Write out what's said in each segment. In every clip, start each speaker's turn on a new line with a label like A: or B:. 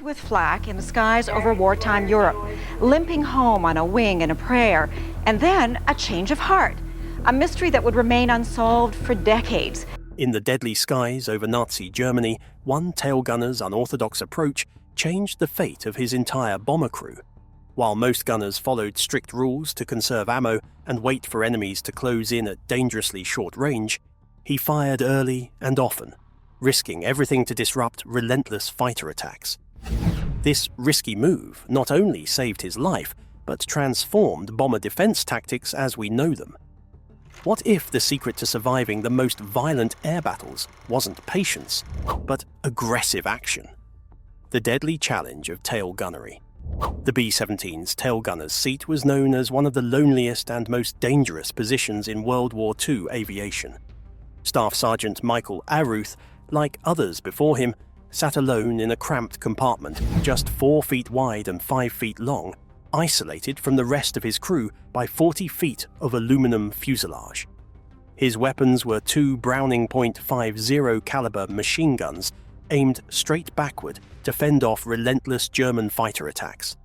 A: with flak in the skies over wartime Europe, limping home on a wing and a prayer, and then a change of heart, a mystery that would remain unsolved for decades.
B: In the deadly skies over Nazi Germany, one tail gunner's unorthodox approach changed the fate of his entire bomber crew. While most gunners followed strict rules to conserve ammo and wait for enemies to close in at dangerously short range, he fired early and often, risking everything to disrupt relentless fighter attacks. This risky move not only saved his life, but transformed bomber defense tactics as we know them. What if the secret to surviving the most violent air battles wasn't patience, but aggressive action? The deadly challenge of tail gunnery. The B-17's tail gunner's seat was known as one of the loneliest and most dangerous positions in World War II aviation. Staff Sergeant Michael Aruth, like others before him, sat alone in a cramped compartment just 4 feet wide and 5 feet long, isolated from the rest of his crew by 40 feet of aluminum fuselage. His weapons were 2 Browning .50 caliber machine guns aimed straight backward to fend off relentless German fighter attacks.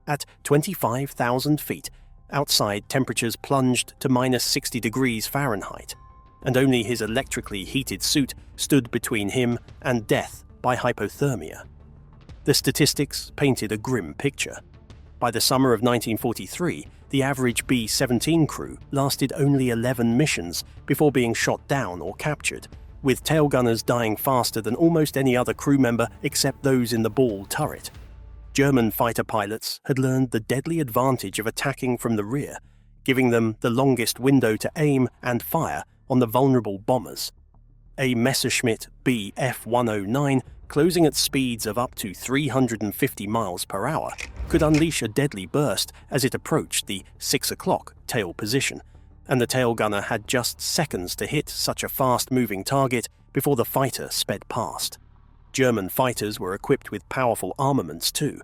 B: At 25,000 feet, outside temperatures plunged to minus 60 degrees Fahrenheit, and only his electrically heated suit stood between him and death by hypothermia. The statistics painted a grim picture. By the summer of 1943, the average B-17 crew lasted only 11 missions before being shot down or captured, with tail gunners dying faster than almost any other crew member except those in the ball turret. German fighter pilots had learned the deadly advantage of attacking from the rear, giving them the longest window to aim and fire on the vulnerable bombers. A Messerschmitt Bf-109, closing at speeds of up to 350 miles per hour, could unleash a deadly burst as it approached the 6 o'clock tail position, and the tail gunner had just seconds to hit such a fast-moving target before the fighter sped past. German fighters were equipped with powerful armaments too.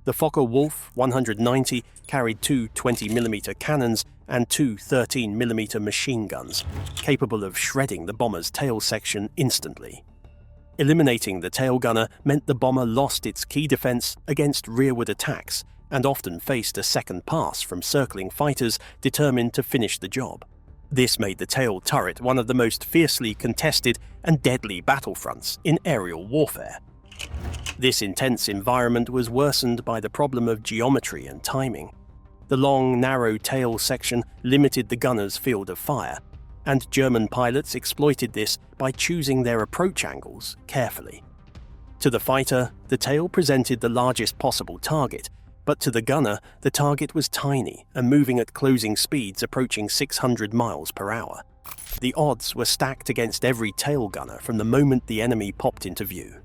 B: The Focke-Wulf 190 carried 2 20mm cannons and 2 13mm machine guns, capable of shredding the bomber's tail section instantly. Eliminating the tail gunner meant the bomber lost its key defense against rearward attacks and often faced a second pass from circling fighters determined to finish the job. This made the tail turret one of the most fiercely contested and deadly battlefronts in aerial warfare. This intense environment was worsened by the problem of geometry and timing. The long, narrow tail section limited the gunner's field of fire, and German pilots exploited this by choosing their approach angles carefully. To the fighter, the tail presented the largest possible target, but to the gunner, the target was tiny and moving at closing speeds approaching 600 miles per hour. The odds were stacked against every tail gunner from the moment the enemy popped into view.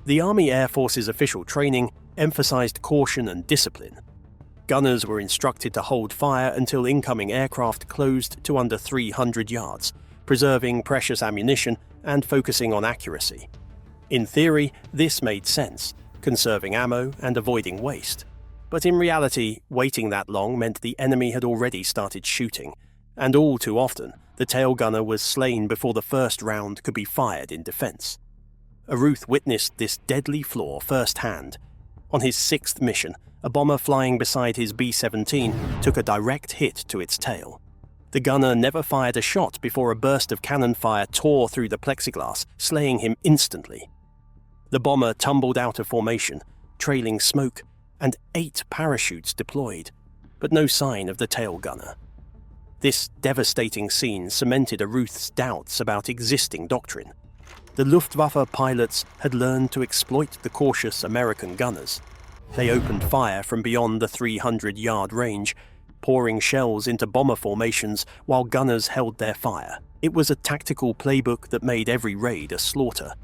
B: The Army Air Force's official training emphasized caution and discipline. Gunners were instructed to hold fire until incoming aircraft closed to under 300 yards, preserving precious ammunition and focusing on accuracy. In theory, this made sense, conserving ammo and avoiding waste. But in reality, waiting that long meant the enemy had already started shooting, and all too often, the tail gunner was slain before the first round could be fired in defense. Aruth witnessed this deadly flaw firsthand. On his 6th mission, a bomber flying beside his B-17 took a direct hit to its tail. The gunner never fired a shot before a burst of cannon fire tore through the plexiglass, slaying him instantly. The bomber tumbled out of formation, trailing smoke, and 8 parachutes deployed, but no sign of the tail gunner. This devastating scene cemented Aruth's doubts about existing doctrine. The Luftwaffe pilots had learned to exploit the cautious American gunners. They opened fire from beyond the 300-yard range, pouring shells into bomber formations while gunners held their fire. It was a tactical playbook that made every raid a slaughter.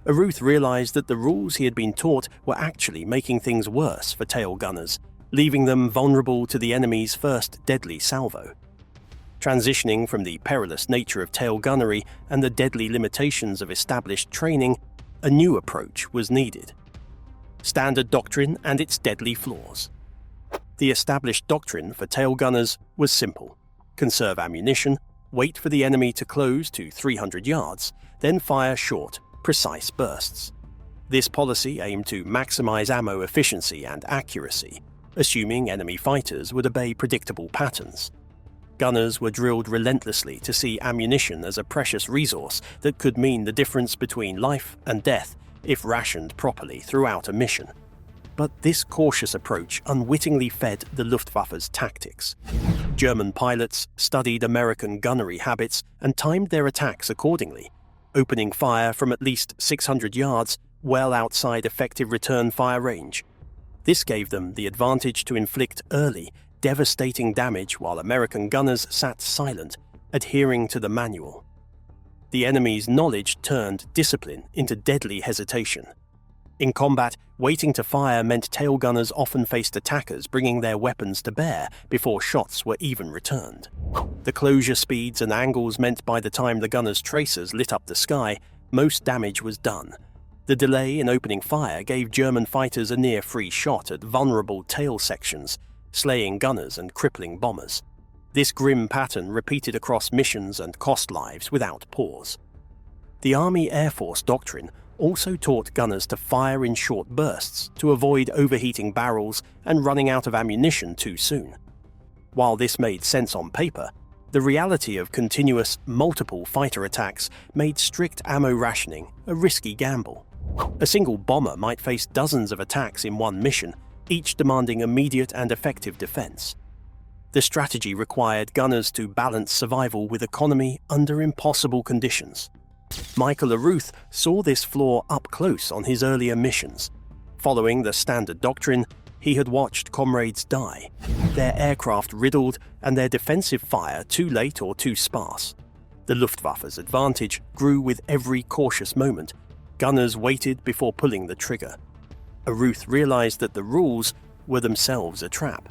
B: Aruth realized that the rules he had been taught were actually making things worse for tail gunners, leaving them vulnerable to the enemy's first deadly salvo. Transitioning from the perilous nature of tail gunnery and the deadly limitations of established training, a new approach was needed. Standard doctrine and its deadly flaws. The established doctrine for tail gunners was simple: conserve ammunition, wait for the enemy to close to 300 yards, then fire short, precise bursts. This policy aimed to maximize ammo efficiency and accuracy, assuming enemy fighters would obey predictable patterns. Gunners were drilled relentlessly to see ammunition as a precious resource that could mean the difference between life and death if rationed properly throughout a mission. But this cautious approach unwittingly fed the Luftwaffe's tactics. German pilots studied American gunnery habits and timed their attacks accordingly, opening fire from at least 600 yards, well outside effective return fire range. This gave them the advantage to inflict early, devastating damage while American gunners sat silent, adhering to the manual. The enemy's knowledge turned discipline into deadly hesitation. In combat, waiting to fire meant tail gunners often faced attackers bringing their weapons to bear before shots were even returned. The closure speeds and angles meant by the time the gunners' tracers lit up the sky, most damage was done. The delay in opening fire gave German fighters a near-free shot at vulnerable tail sections, slaying gunners and crippling bombers. This grim pattern repeated across missions and cost lives without pause. The Army Air Force doctrine also taught gunners to fire in short bursts to avoid overheating barrels and running out of ammunition too soon. While this made sense on paper, the reality of continuous, multiple fighter attacks made strict ammo rationing a risky gamble. A single bomber might face dozens of attacks in one mission, each demanding immediate and effective defense. The strategy required gunners to balance survival with economy under impossible conditions. Michael Aruth saw this flaw up close on his earlier missions. Following the standard doctrine, he had watched comrades die, their aircraft riddled and their defensive fire too late or too sparse. The Luftwaffe's advantage grew with every cautious moment. Gunners waited before pulling the trigger. Aruth realized that the rules were themselves a trap.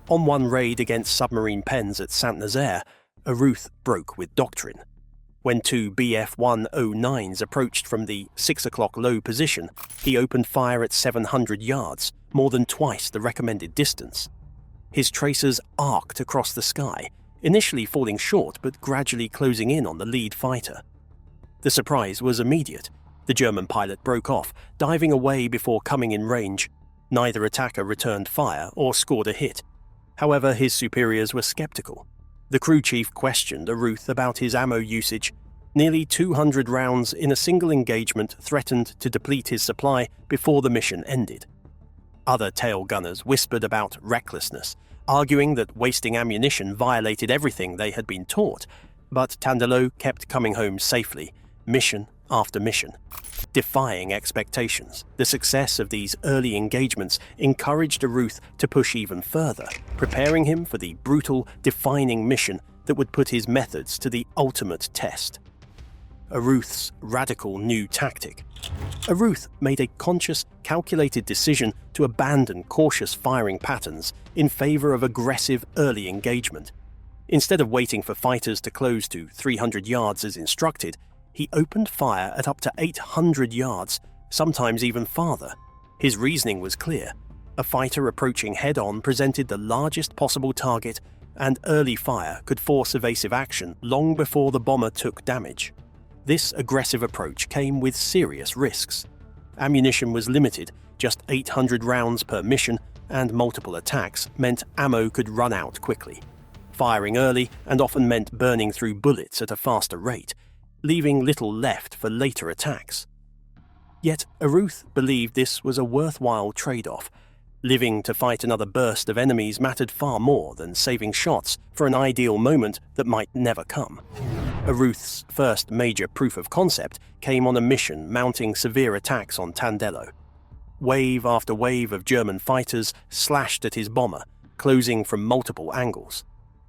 B: On one raid against submarine pens at Saint-Nazaire, Aruth broke with doctrine. When two Bf-109s approached from the 6 o'clock low position, he opened fire at 700 yards, more than twice the recommended distance. His tracers arced across the sky, initially falling short but gradually closing in on the lead fighter. The surprise was immediate. The German pilot broke off, diving away before coming in range. Neither attacker returned fire or scored a hit. However, his superiors were skeptical. The crew chief questioned Aruth about his ammo usage. Nearly 200 rounds in a single engagement threatened to deplete his supply before the mission ended. Other tail gunners whispered about recklessness, arguing that wasting ammunition violated everything they had been taught, but Tandelot kept coming home safely, mission after mission. Defying expectations, the success of these early engagements encouraged Aruth to push even further, preparing him for the brutal, defining mission that would put his methods to the ultimate test. Aruth's radical new tactic. Aruth made a conscious, calculated decision to abandon cautious firing patterns in favor of aggressive early engagement. Instead of waiting for fighters to close to 300 yards as instructed, he opened fire at up to 800 yards, sometimes even farther. His reasoning was clear. A fighter approaching head-on presented the largest possible target, and early fire could force evasive action long before the bomber took damage. This aggressive approach came with serious risks. Ammunition was limited, just 800 rounds per mission, and multiple attacks meant ammo could run out quickly. Firing early and often meant burning through bullets at a faster rate, leaving little left for later attacks. Yet Aruth believed this was a worthwhile trade-off. Living to fight another burst of enemies mattered far more than saving shots for an ideal moment that might never come. Aruth's first major proof of concept came on a mission mounting severe attacks on Tandelot. Wave after wave of German fighters slashed at his bomber, closing from multiple angles.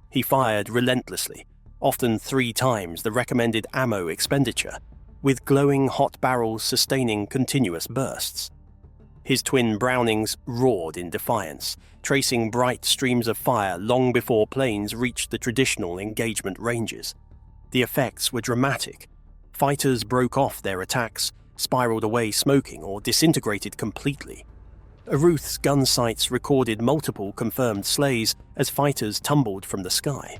B: He fired relentlessly, often 3 times the recommended ammo expenditure, with glowing hot barrels sustaining continuous bursts. His twin Brownings roared in defiance, tracing bright streams of fire long before planes reached the traditional engagement ranges. The effects were dramatic. Fighters broke off their attacks, spiraled away smoking, or disintegrated completely. Aruth's gun sights recorded multiple confirmed slays as fighters tumbled from the sky.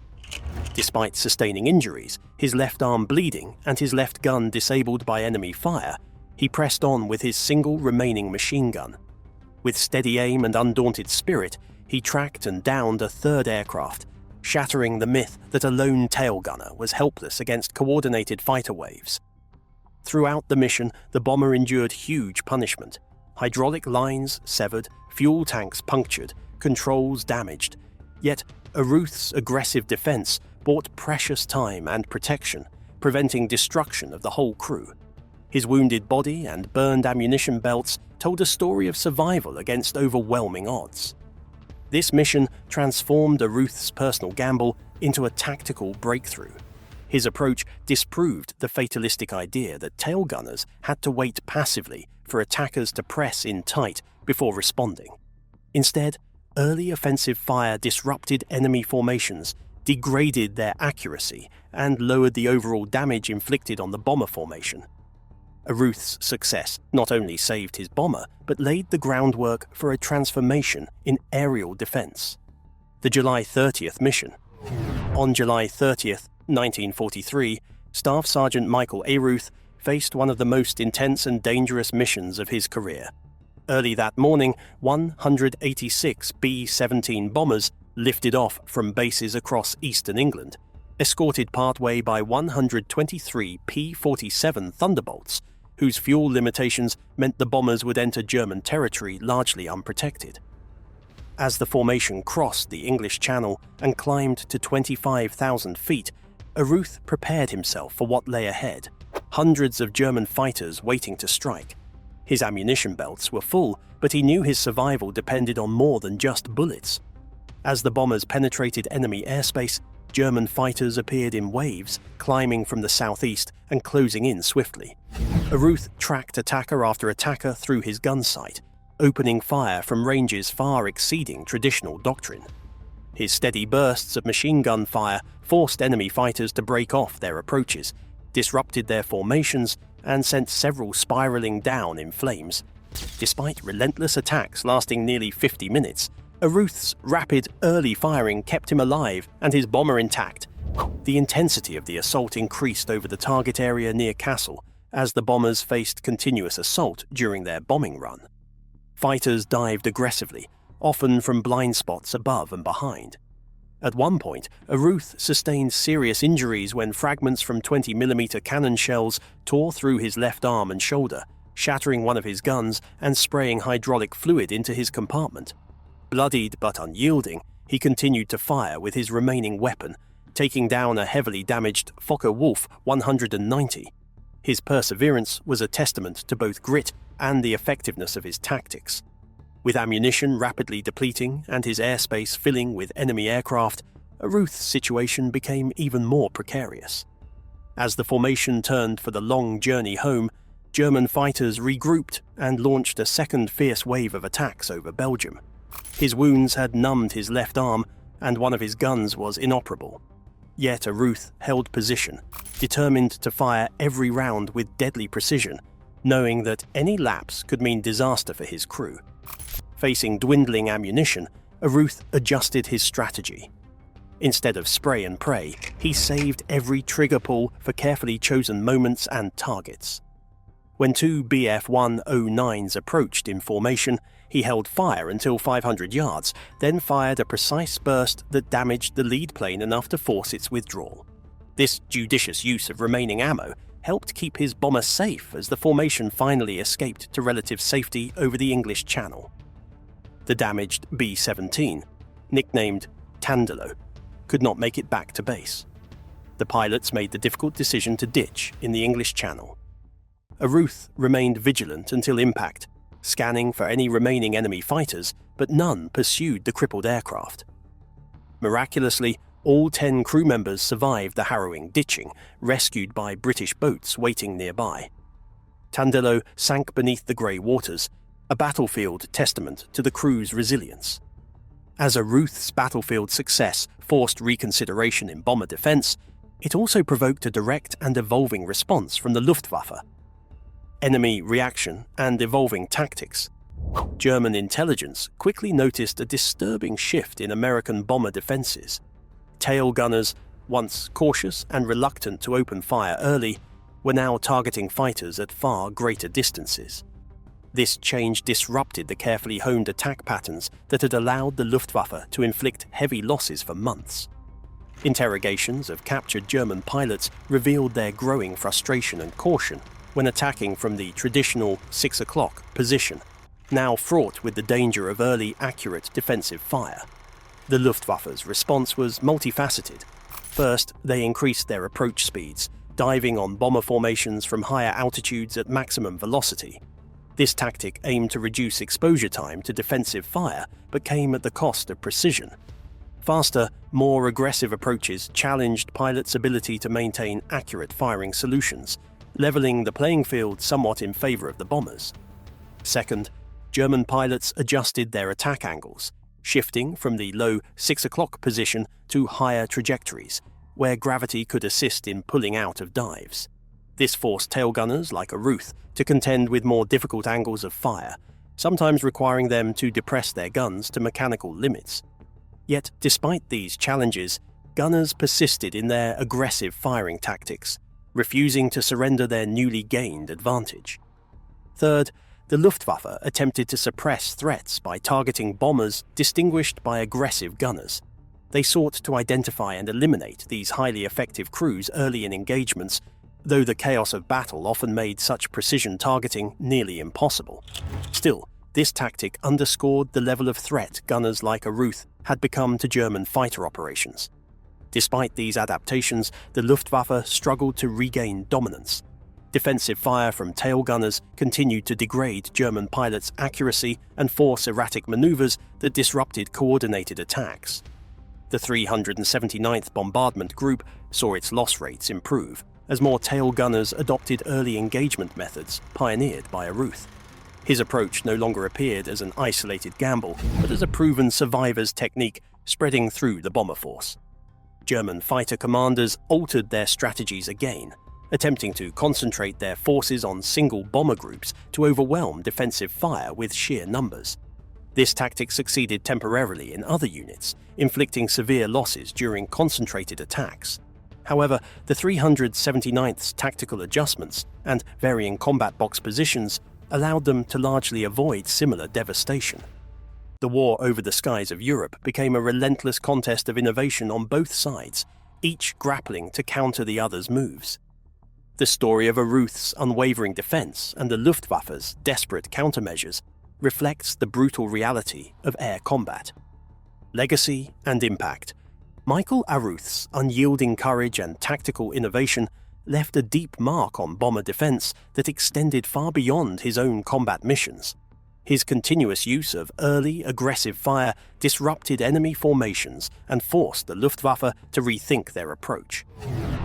B: Despite sustaining injuries, his left arm bleeding and his left gun disabled by enemy fire, He pressed on with his single remaining machine gun. With steady aim and undaunted spirit, he tracked and downed a third aircraft, shattering the myth that a lone tail gunner was helpless against coordinated fighter waves. Throughout the mission, the bomber endured huge punishment. Hydraulic lines severed, fuel tanks punctured, controls damaged. Yet, Aruth's aggressive defense bought precious time and protection, preventing destruction of the whole crew. His wounded body and burned ammunition belts told a story of survival against overwhelming odds. This mission transformed Aruth's personal gamble into a tactical breakthrough. His approach disproved the fatalistic idea that tail gunners had to wait passively for attackers to press in tight before responding. Instead, early offensive fire disrupted enemy formations, degraded their accuracy, and lowered the overall damage inflicted on the bomber formation. Aruth's success not only saved his bomber, but laid the groundwork for a transformation in aerial defense. The July 30th mission. On July 30th, 1943, Staff Sergeant Michael Aruth faced one of the most intense and dangerous missions of his career. Early that morning, 186 B-17 bombers lifted off from bases across eastern England, escorted partway by 123 P-47 Thunderbolts, whose fuel limitations meant the bombers would enter German territory largely unprotected. As the formation crossed the English Channel and climbed to 25,000 feet, Aruth prepared himself for what lay ahead. Hundreds of German fighters waiting to strike. His ammunition belts were full, but he knew his survival depended on more than just bullets. As the bombers penetrated enemy airspace, German fighters appeared in waves, climbing from the southeast and closing in swiftly. Aruth tracked attacker after attacker through his gun sight, opening fire from ranges far exceeding traditional doctrine. His steady bursts of machine gun fire forced enemy fighters to break off their approaches, disrupted their formations, and sent several spiraling down in flames. Despite relentless attacks lasting nearly 50 minutes, Aruth's rapid, early firing kept him alive and his bomber intact. The intensity of the assault increased over the target area near Kassel as the bombers faced continuous assault during their bombing run. Fighters dived aggressively, often from blind spots above and behind. At one point, Aruth sustained serious injuries when fragments from 20mm cannon shells tore through his left arm and shoulder, shattering one of his guns and spraying hydraulic fluid into his compartment. Bloodied but unyielding, he continued to fire with his remaining weapon, taking down a heavily damaged Focke-Wulf 190. His perseverance was a testament to both grit and the effectiveness of his tactics. With ammunition rapidly depleting and his airspace filling with enemy aircraft, Aruth's situation became even more precarious. As the formation turned for the long journey home, German fighters regrouped and launched a second fierce wave of attacks over Belgium. His wounds had numbed his left arm, and one of his guns was inoperable. Yet Aruth held position, determined to fire every round with deadly precision, knowing that any lapse could mean disaster for his crew. Facing dwindling ammunition, Aruth adjusted his strategy. Instead of spray and pray, he saved every trigger pull for carefully chosen moments and targets. When two Bf-109s approached in formation, he held fire until 500 yards, then fired a precise burst that damaged the lead plane enough to force its withdrawal. This judicious use of remaining ammo helped keep his bomber safe as the formation finally escaped to relative safety over the English Channel. The damaged B-17, nicknamed Tandelo, could not make it back to base. The pilots made the difficult decision to ditch in the English Channel. Aruth remained vigilant until impact, scanning for any remaining enemy fighters, but none pursued the crippled aircraft. Miraculously, all 10 crew members survived the harrowing ditching, rescued by British boats waiting nearby. Tandelo sank beneath the grey waters, a battlefield testament to the crew's resilience. As Aruth's battlefield success forced reconsideration in bomber defense, it also provoked a direct and evolving response from the Luftwaffe. Enemy reaction and evolving tactics. German intelligence quickly noticed a disturbing shift in American bomber defenses. Tail gunners, once cautious and reluctant to open fire early, were now targeting fighters at far greater distances. This change disrupted the carefully honed attack patterns that had allowed the Luftwaffe to inflict heavy losses for months. Interrogations of captured German pilots revealed their growing frustration and caution when attacking from the traditional 6 o'clock position, now fraught with the danger of early, accurate defensive fire. The Luftwaffe's response was multifaceted. First, they increased their approach speeds, diving on bomber formations from higher altitudes at maximum velocity. This tactic aimed to reduce exposure time to defensive fire, but came at the cost of precision. Faster, more aggressive approaches challenged pilots' ability to maintain accurate firing solutions, leveling the playing field somewhat in favor of the bombers. Second, German pilots adjusted their attack angles, shifting from the low 6 o'clock position to higher trajectories, where gravity could assist in pulling out of dives. This forced tail gunners like a Ruth to contend with more difficult angles of fire, sometimes requiring them to depress their guns to mechanical limits. Yet, despite these challenges, gunners persisted in their aggressive firing tactics, refusing to surrender their newly gained advantage. Third, the Luftwaffe attempted to suppress threats by targeting bombers distinguished by aggressive gunners. They sought to identify and eliminate these highly effective crews early in engagements, though the chaos of battle often made such precision targeting nearly impossible. Still, this tactic underscored the level of threat gunners like a Ruth had become to German fighter operations. Despite these adaptations, the Luftwaffe struggled to regain dominance. Defensive fire from tail gunners continued to degrade German pilots' accuracy and force erratic maneuvers that disrupted coordinated attacks. The 379th Bombardment Group saw its loss rates improve, as more tail gunners adopted early engagement methods pioneered by a Ruth. His approach no longer appeared as an isolated gamble, but as a proven survivor's technique spreading through the bomber force. German fighter commanders altered their strategies again, attempting to concentrate their forces on single bomber groups to overwhelm defensive fire with sheer numbers. This tactic succeeded temporarily in other units, inflicting severe losses during concentrated attacks. However, the 379th's tactical adjustments and varying combat box positions allowed them to largely avoid similar devastation. The war over the skies of Europe became a relentless contest of innovation on both sides, each grappling to counter the other's moves. The story of a Ruth's unwavering defense and the Luftwaffe's desperate countermeasures reflects the brutal reality of air combat. Legacy and impact. Michael Aruth's unyielding courage and tactical innovation left a deep mark on bomber defense that extended far beyond his own combat missions. His continuous use of early, aggressive fire disrupted enemy formations and forced the Luftwaffe to rethink their approach.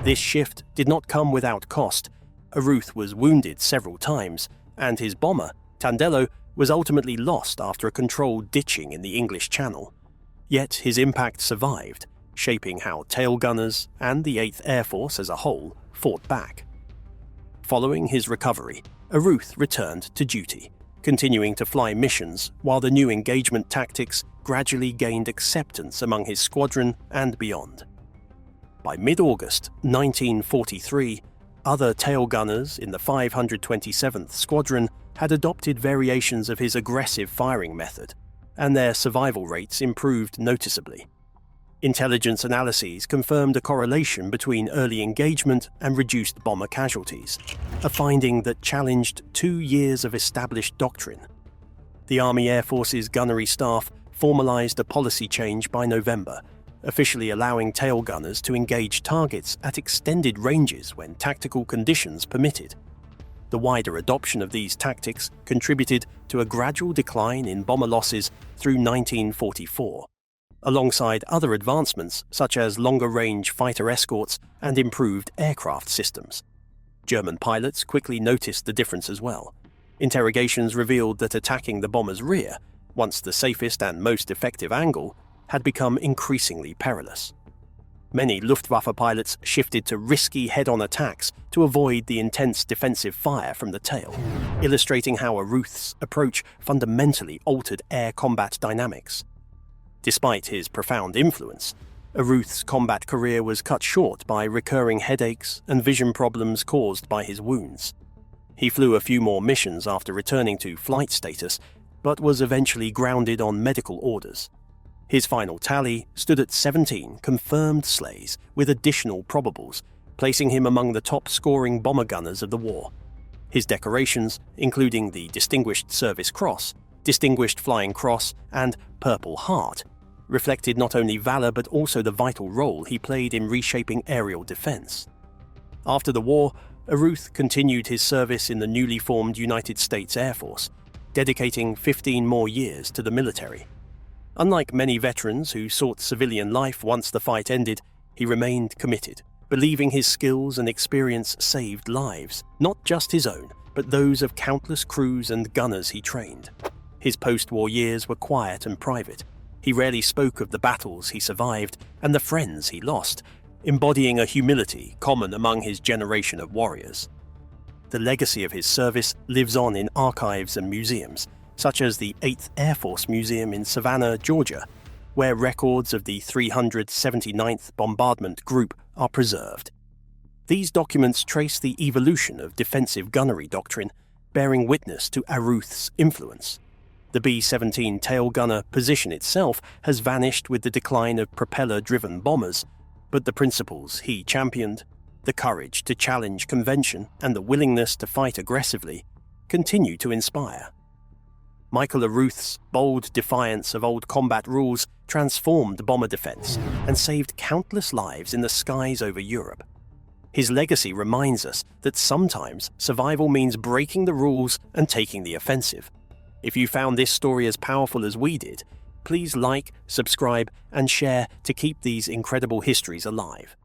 B: This shift did not come without cost. Aruth was wounded several times, and his bomber, Tandello, was ultimately lost after a controlled ditching in the English Channel. Yet his impact survived, shaping how tail gunners and the 8th Air Force as a whole fought back. Following his recovery, Aruth returned to duty, continuing to fly missions while the new engagement tactics gradually gained acceptance among his squadron and beyond. By mid-August 1943, other tail gunners in the 527th Squadron had adopted variations of his aggressive firing method, and their survival rates improved noticeably. Intelligence analyses confirmed a correlation between early engagement and reduced bomber casualties, a finding that challenged 2 years of established doctrine. The Army Air Force's gunnery staff formalized a policy change by November, officially allowing tail gunners to engage targets at extended ranges when tactical conditions permitted. The wider adoption of these tactics contributed to a gradual decline in bomber losses through 1944. Alongside other advancements such as longer-range fighter escorts and improved aircraft systems. German pilots quickly noticed the difference as well. Interrogations revealed that attacking the bomber's rear, once the safest and most effective angle, had become increasingly perilous. Many Luftwaffe pilots shifted to risky head-on attacks to avoid the intense defensive fire from the tail, illustrating how Aruth's approach fundamentally altered air combat dynamics. Despite his profound influence, Aruth's combat career was cut short by recurring headaches and vision problems caused by his wounds. He flew a few more missions after returning to flight status, but was eventually grounded on medical orders. His final tally stood at 17 confirmed slays with additional probables, placing him among the top-scoring bomber gunners of the war. His decorations, including the Distinguished Service Cross, Distinguished Flying Cross, and Purple Heart, reflected not only valor but also the vital role he played in reshaping aerial defense. After the war, Aruth continued his service in the newly formed United States Air Force, dedicating 15 more years to the military. Unlike many veterans who sought civilian life once the fight ended, he remained committed, believing his skills and experience saved lives, not just his own, but those of countless crews and gunners he trained. His post-war years were quiet and private. He rarely spoke of the battles he survived and the friends he lost, embodying a humility common among his generation of warriors. The legacy of his service lives on in archives and museums, such as the 8th Air Force Museum in Savannah, Georgia, where records of the 379th Bombardment Group are preserved. These documents trace the evolution of defensive gunnery doctrine, bearing witness to Aruth's influence. The B-17 tail gunner position itself has vanished with the decline of propeller-driven bombers, but the principles he championed, the courage to challenge convention and the willingness to fight aggressively, continue to inspire. Michael Aruth's bold defiance of old combat rules transformed bomber defense and saved countless lives in the skies over Europe. His legacy reminds us that sometimes survival means breaking the rules and taking the offensive. If you found this story as powerful as we did, please like, subscribe, and share to keep these incredible histories alive.